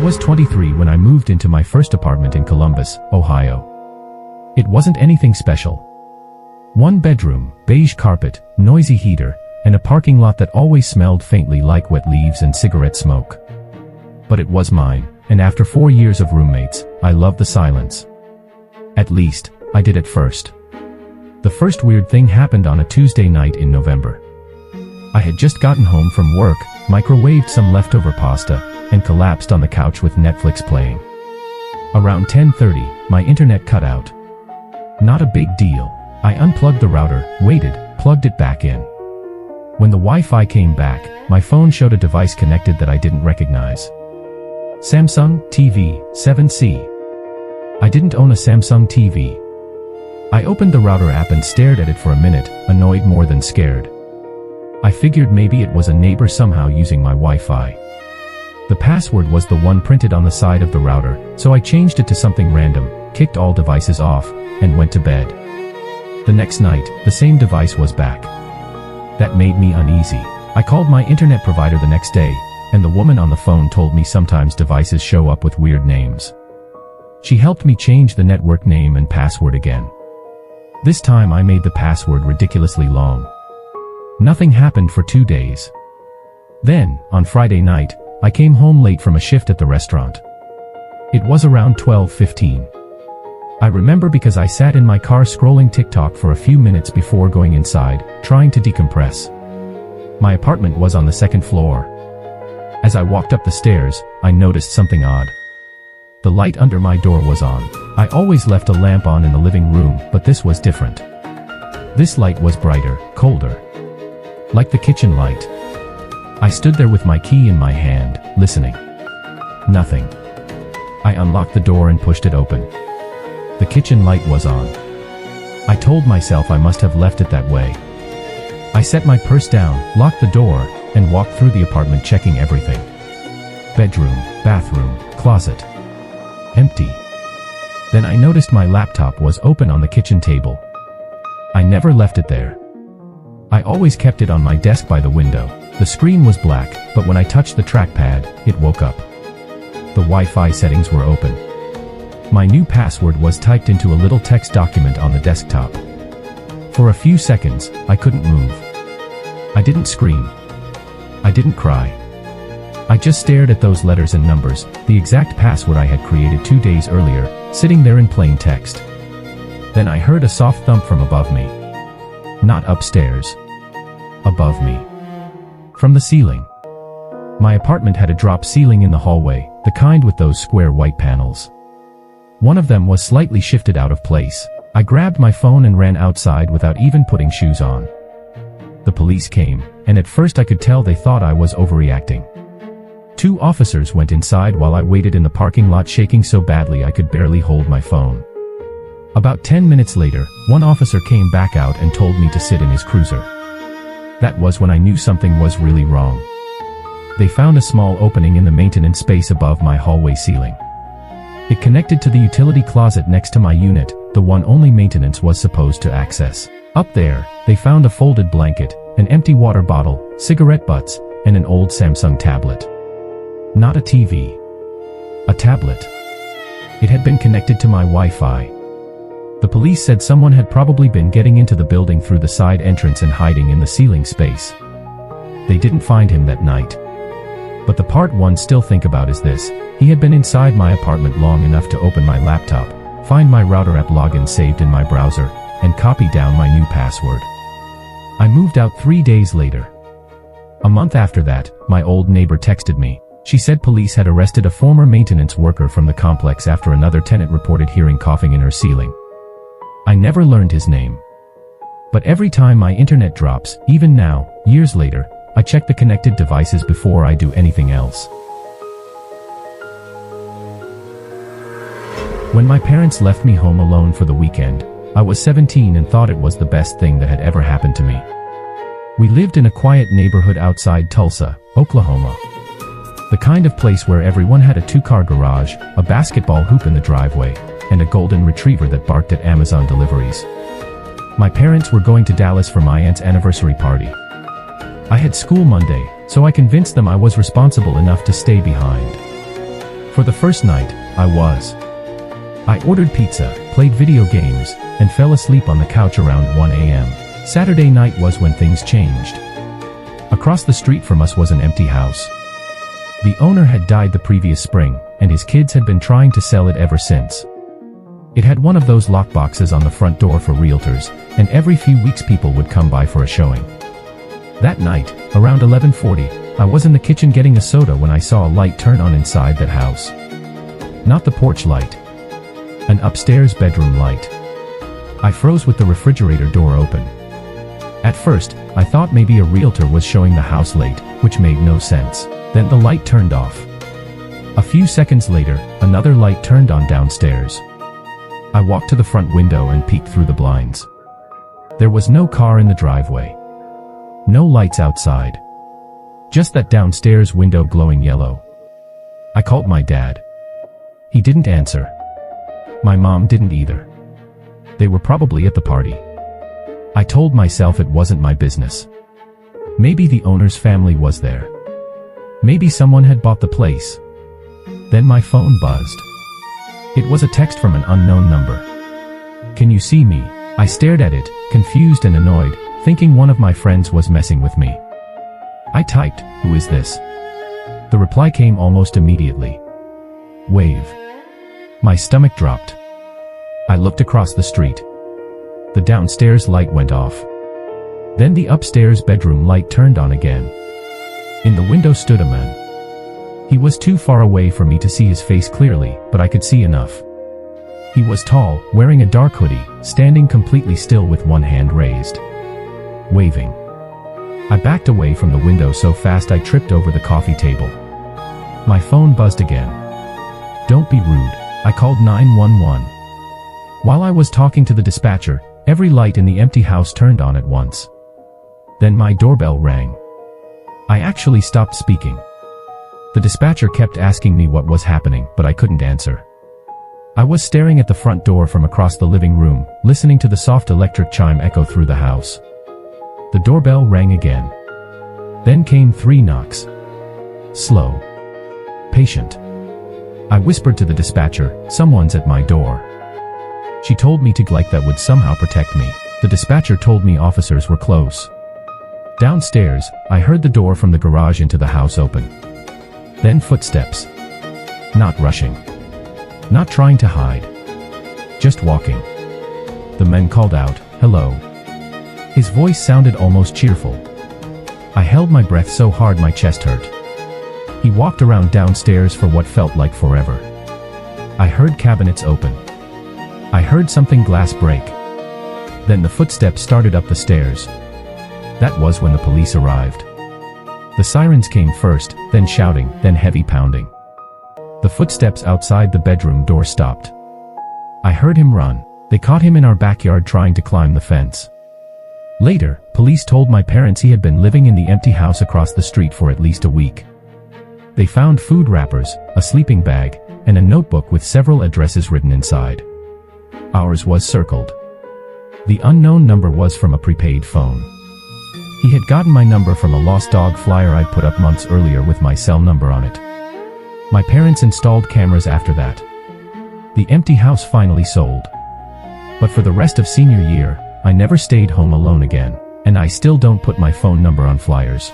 was 23 when I moved into my first apartment in Columbus, Ohio. It wasn't anything special. One bedroom, beige carpet, noisy heater, and a parking lot that always smelled faintly like wet leaves and cigarette smoke. But it was mine, and after 4 years of roommates, I loved the silence. At least, I did at first. The first weird thing happened on a Tuesday night in November. I had just gotten home from work, microwaved some leftover pasta, and collapsed on the couch with Netflix playing. Around 10:30, my internet cut out. Not a big deal. I unplugged the router, waited, plugged it back in. When the Wi-Fi came back, my phone showed a device connected that I didn't recognize. Samsung TV 7C. I didn't own a Samsung TV. I opened the router app and stared at it for a minute, annoyed more than scared. I figured maybe it was a neighbor somehow using my Wi-Fi. The password was the one printed on the side of the router, so I changed it to something random, kicked all devices off, and went to bed. The next night, the same device was back. That made me uneasy. I called my internet provider the next day, and the woman on the phone told me sometimes devices show up with weird names. She helped me change the network name and password again. This time I made the password ridiculously long. Nothing happened for 2 days. Then, on Friday night, I came home late from a shift at the restaurant. It was around 12:15. I remember because I sat in my car scrolling TikTok for a few minutes before going inside, trying to decompress. My apartment was on the second floor. As I walked up the stairs, I noticed something odd. The light under my door was on. I always left a lamp on in the living room, but this was different. This light was brighter, colder. Like the kitchen light. I stood there with my key in my hand, listening. Nothing. I unlocked the door and pushed it open. The kitchen light was on. I told myself I must have left it that way. I set my purse down, locked the door, and walked through the apartment checking everything. Bedroom, bathroom, closet. Empty. Then I noticed my laptop was open on the kitchen table. I never left it there. I always kept it on my desk by the window. The screen was black, but when I touched the trackpad, it woke up. The Wi-Fi settings were open. My new password was typed into a little text document on the desktop. For a few seconds, I couldn't move. I didn't scream. I didn't cry. I just stared at those letters and numbers, the exact password I had created 2 days earlier, sitting there in plain text. Then I heard a soft thump from above me. Not upstairs. Above me. From the ceiling. My apartment had a drop ceiling in the hallway, the kind with those square white panels. One of them was slightly shifted out of place. I grabbed my phone and ran outside without even putting shoes on. The police came, and at first I could tell they thought I was overreacting. 2 officers went inside while I waited in the parking lot shaking so badly I could barely hold my phone. About 10 minutes later, one officer came back out and told me to sit in his cruiser. That was when I knew something was really wrong. They found a small opening in the maintenance space above my hallway ceiling. It connected to the utility closet next to my unit, the one only maintenance was supposed to access. Up there, they found a folded blanket, an empty water bottle, cigarette butts, and an old Samsung tablet. Not a TV. A tablet. It had been connected to my Wi-Fi. The police said someone had probably been getting into the building through the side entrance and hiding in the ceiling space. They didn't find him that night. But the part one still think about is this: he had been inside my apartment long enough to open my laptop, find my router app login saved in my browser, and copy down my new password. I moved out 3 days later. A month after that, my old neighbor texted me. She said police had arrested a former maintenance worker from the complex after another tenant reported hearing coughing in her ceiling. I never learned his name. But every time my internet drops, even now, years later, I check the connected devices before I do anything else. When my parents left me home alone for the weekend, I was 17 and thought it was the best thing that had ever happened to me. We lived in a quiet neighborhood outside Tulsa, Oklahoma. The kind of place where everyone had a 2-car garage, a basketball hoop in the driveway, and a golden retriever that barked at Amazon deliveries. My parents were going to Dallas for my aunt's anniversary party. I had school Monday, so I convinced them I was responsible enough to stay behind. For the first night, I ordered pizza, played video games, and fell asleep on the couch around 1 a.m. Saturday night was when things changed. Across the street from us was an empty house. The owner had died the previous spring, and his kids had been trying to sell it ever since. It had one of those lockboxes on the front door for realtors, and every few weeks people would come by for a showing. That night, around 11:40, I was in the kitchen getting a soda when I saw a light turn on inside that house. Not the porch light. An upstairs bedroom light. I froze with the refrigerator door open. At first, I thought maybe a realtor was showing the house late, which made no sense. Then the light turned off. A few seconds later, another light turned on downstairs. I walked to the front window and peeked through the blinds. There was no car in the driveway. No lights outside. Just that downstairs window glowing yellow. I called my dad. He didn't answer. My mom didn't either. They were probably at the party. I told myself it wasn't my business. Maybe the owner's family was there. Maybe someone had bought the place. Then my phone buzzed. It was a text from an unknown number. "Can you see me?" I stared at it, confused and annoyed, thinking one of my friends was messing with me. I typed, "Who is this?" The reply came almost immediately. "Wave." My stomach dropped. I looked across the street. The downstairs light went off. Then the upstairs bedroom light turned on again. In the window stood a man. He was too far away for me to see his face clearly, but I could see enough. He was tall, wearing a dark hoodie, standing completely still with one hand raised. Waving. I backed away from the window so fast I tripped over the coffee table. My phone buzzed again. "Don't be rude." I called 911. While I was talking to the dispatcher, every light in the empty house turned on at once. Then my doorbell rang. I actually stopped speaking. The dispatcher kept asking me what was happening, but I couldn't answer. I was staring at the front door from across the living room, listening to the soft electric chime echo through the house. The doorbell rang again. Then came 3 knocks. Slow. Patient. I whispered to the dispatcher, "Someone's at my door." She told me to like that would somehow protect me. The dispatcher told me officers were close. Downstairs, I heard the door from the garage into the house open. Then footsteps. Not rushing. Not trying to hide. Just walking. The man called out, "Hello." His voice sounded almost cheerful. I held my breath so hard my chest hurt. He walked around downstairs for what felt like forever. I heard cabinets open. I heard something glass break. Then the footsteps started up the stairs. That was when the police arrived. The sirens came first, then shouting, then heavy pounding. The footsteps outside the bedroom door stopped. I heard him run. They caught him in our backyard trying to climb the fence. Later, police told my parents he had been living in the empty house across the street for at least a week. They found food wrappers, a sleeping bag, and a notebook with several addresses written inside. Ours was circled. The unknown number was from a prepaid phone. He had gotten my number from a lost dog flyer I'd put up months earlier with my cell number on it. My parents installed cameras after that. The empty house finally sold. But for the rest of senior year, I never stayed home alone again, and I still don't put my phone number on flyers.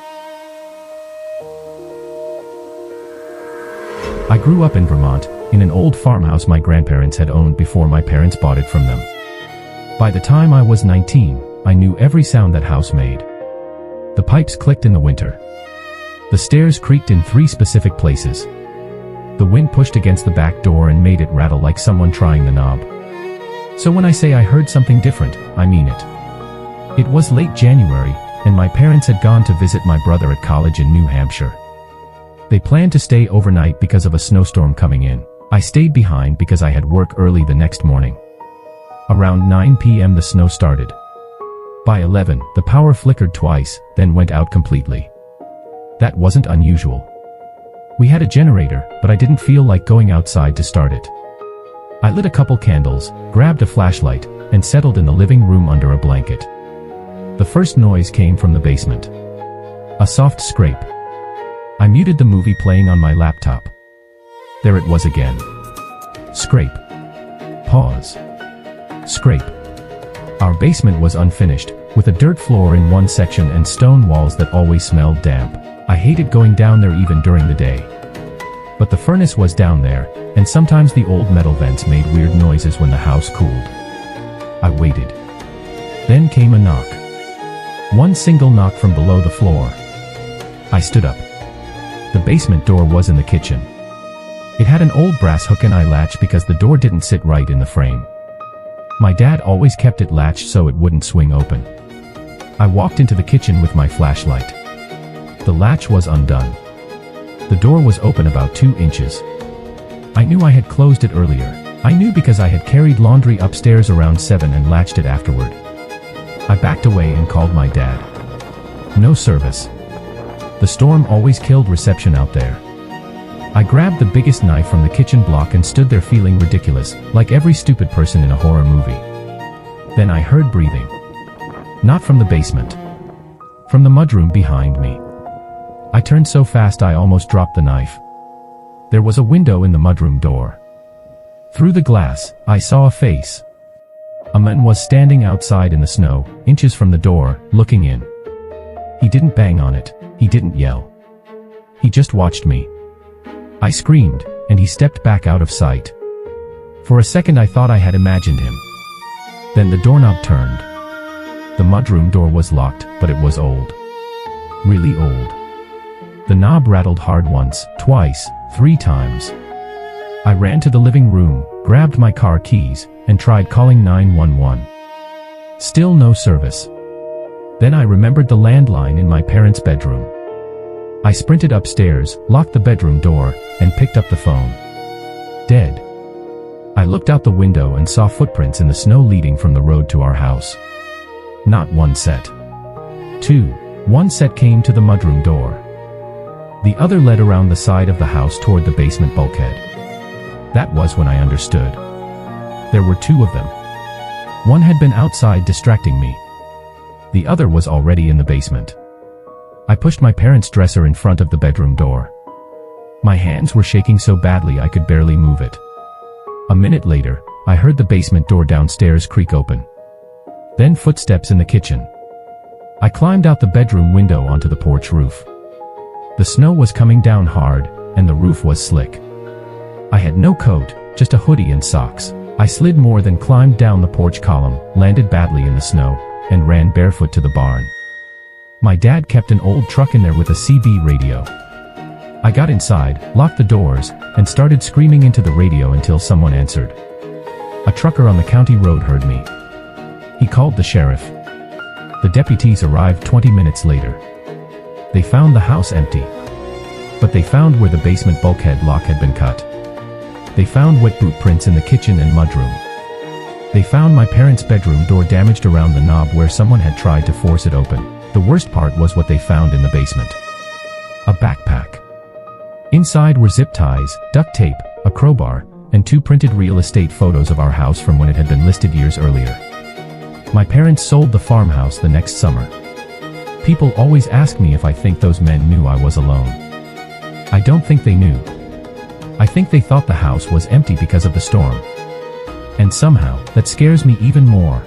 I grew up in Vermont, in an old farmhouse my grandparents had owned before my parents bought it from them. By the time I was 19, I knew every sound that house made. The pipes clicked in the winter. The stairs creaked in 3 specific places. The wind pushed against the back door and made it rattle like someone trying the knob. So when I say I heard something different, I mean it. It was late January, and my parents had gone to visit my brother at college in New Hampshire. They planned to stay overnight because of a snowstorm coming in. I stayed behind because I had work early the next morning. Around 9 p.m. the snow started. By 11, the power flickered twice, then went out completely. That wasn't unusual. We had a generator, but I didn't feel like going outside to start it. I lit a couple candles, grabbed a flashlight, and settled in the living room under a blanket. The first noise came from the basement. A soft scrape. I muted the movie playing on my laptop. there it was again. Scrape. Pause. Scrape. Our basement was unfinished, with a dirt floor in one section and stone walls that always smelled damp. I hated going down there even during the day. But the furnace was down there, and sometimes the old metal vents made weird noises when the house cooled. I waited. Then came a knock. One single knock from below the floor. I stood up. The basement door was in the kitchen. It had an old brass hook and eye latch because the door didn't sit right in the frame. My dad always kept it latched so it wouldn't swing open. I walked into the kitchen with my flashlight. The latch was undone. The door was open about 2 inches. I knew I had closed it earlier. I knew because I had carried laundry upstairs around 7 and latched it afterward. I backed away and called my dad. No service. The storm always killed reception out there. I grabbed the biggest knife from the kitchen block and stood there feeling ridiculous, like every stupid person in a horror movie. Then I heard breathing. Not from the basement. From the mudroom behind me. I turned so fast I almost dropped the knife. There was a window in the mudroom door. Through the glass, I saw a face. A man was standing outside in the snow, inches from the door, looking in. He didn't bang on it. He didn't yell. He just watched me. I screamed, and he stepped back out of sight. For a second I thought I had imagined him. Then the doorknob turned. The mudroom door was locked, but it was old. Really old. The knob rattled hard once, twice, 3 times. I ran to the living room, grabbed my car keys, and tried calling 911. Still no service. Then I remembered the landline in my parents' bedroom. I sprinted upstairs, locked the bedroom door, and picked up the phone. Dead. I looked out the window and saw footprints in the snow leading from the road to our house. Not one set. 2. One set came to the mudroom door. The other led around the side of the house toward the basement bulkhead. That was when I understood. There were 2 of them. One had been outside distracting me. The other was already in the basement. I pushed my parents' dresser in front of the bedroom door. My hands were shaking so badly I could barely move it. A minute later, I heard the basement door downstairs creak open. Then footsteps in the kitchen. I climbed out the bedroom window onto the porch roof. The snow was coming down hard, and the roof was slick. I had no coat, just a hoodie and socks. I slid more than climbed down the porch column, landed badly in the snow, and ran barefoot to the barn. My dad kept an old truck in there with a CB radio. I got inside, locked the doors, and started screaming into the radio until someone answered. A trucker on the county road heard me. He called the sheriff. The deputies arrived 20 minutes later. They found the house empty. But they found where the basement bulkhead lock had been cut. They found wet boot prints in the kitchen and mudroom. They found my parents' bedroom door damaged around the knob where someone had tried to force it open. The worst part was what they found in the basement. A backpack. Inside were zip ties, duct tape, a crowbar, and 2 printed real estate photos of our house from when it had been listed years earlier. My parents sold the farmhouse the next summer. People always ask me if I think those men knew I was alone. I don't think they knew. I think they thought the house was empty because of the storm. And somehow, that scares me even more.